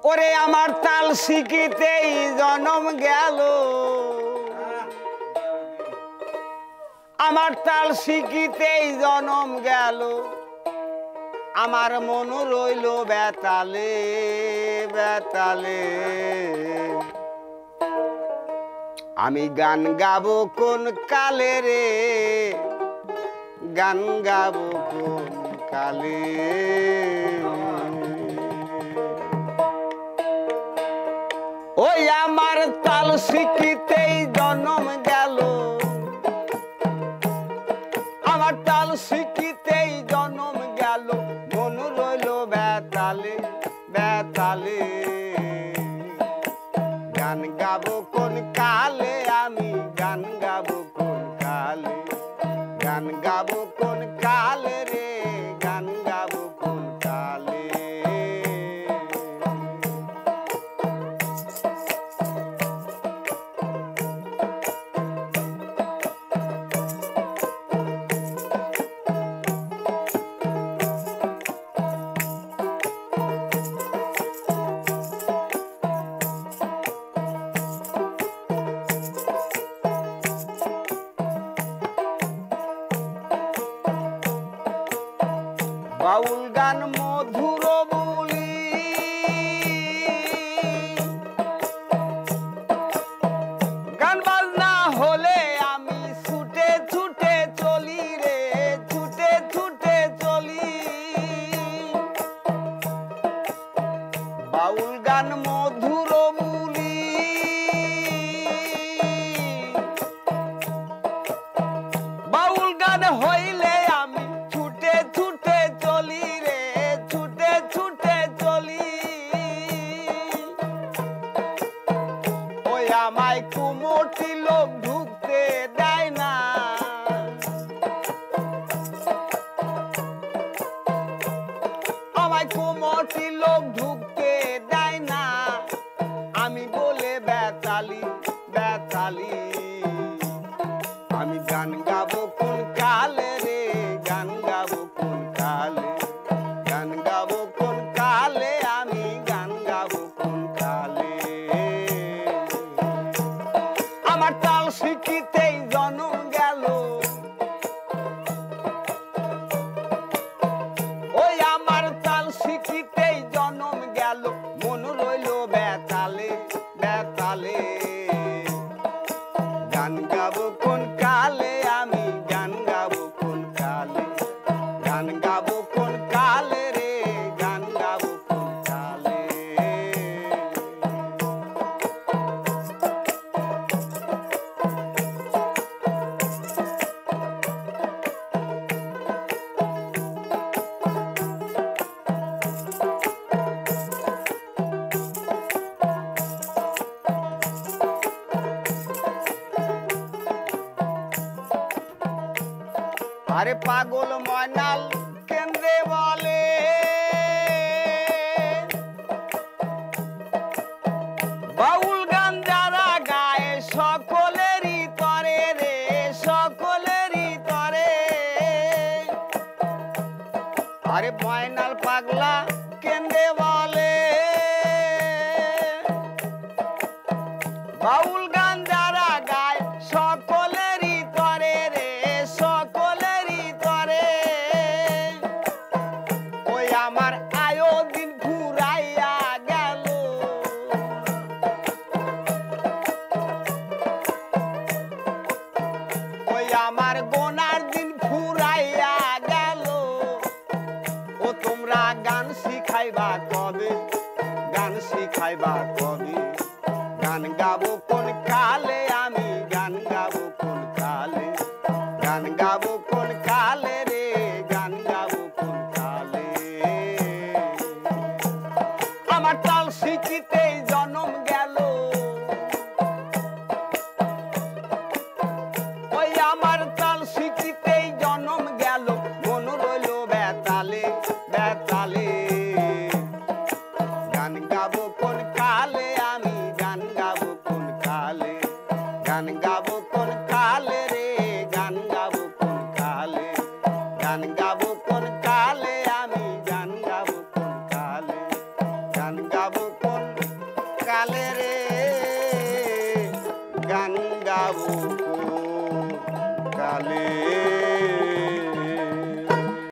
ওরে আমার তাল শিখিতেই জনম গেল, আমার তাল শিখিতেই জনম গেল, আমার মন রইল বেতালে বেতালে। আমি গান গাবো কোন কালে রে, গান গাবো কোন কালে। ওই আমার তাল শিখিতেই জনম গেল, আমার তাল শিখিতেই জনম গেল, মন রইল বেতালে বেতালে। গান গাবো কোন কালে, আমি গান গাবো কোন কালে, গান গাবো কোন কালে রে, গান গাবো কোন কালে। বাউল গান মধুর বলি, গান বাজনা হলে আমি ছুটে ছুটে চলি রে, ছুটে ছুটে চলি। বাউল গান মধুর বলি, বাউল গান হইলে আমি ছুটে ছুটে চলি রে, ছুটে ছুটে চলি। ওই আমায় কুমোটি লোক ঢুকতে দেয় না, আমায় কুমোটি লোক ঢুকতে দেয় না, আমি বলে বেতালি বেতালি। আমি গান গাবো কোন কালে রে, গান গাবো কোন কালে, গান গাবো কোন কালে, আমি গান গাবো কোন কালে। আমার তাল শিখিতেই জনম গেল, ওই আমার তাল শিখিতেই জনম গেল, মন রইল বেতালে বেতালে। গান গাবো কোন কালে, আমি গান গাবো কোন কালে, গান গাবো কোন কালে রে, গান গাবো কোন কালে। আরে পাগল ময়নাল কেন্দ্রে বলে, বাউল গান যারা গায়ে সকলেরই তরে রে, সকলেরই তরে। আরে ময়নাল পাগলা কেন্দ্রে বলে, বাউল গান যারা গায় সকলেরই তরে রে, সকলেরই তরে। ওই আমার আয়োদিন ফুরাইয়া গেল, ওই আমার গোনার দিন ফুরাইয়া গেল। ও তোমরা গান শিখাইবা কবে, গান শিখাইবা কবে, গান গাবো কোন কালে, আমি গান গাবো কোন কালে, গান গাবো কোন কালে রে, গান গাবো কোন কালে। আমার তাল শিখিতেই জনম গেল, ওই আমার তাল শিখিতেই জনম গেল, মন রইল বেতালে বেতালে। গান গাবো কোন কালে, আমি গান গাবো কোন কালে, গান গাবো কোন কালে রে, গান গাবো কোন কালে, গান গাবো কোন কালে, আমি গান গাবো কোন কালে, গান গাবো কোন গান গাবো কালে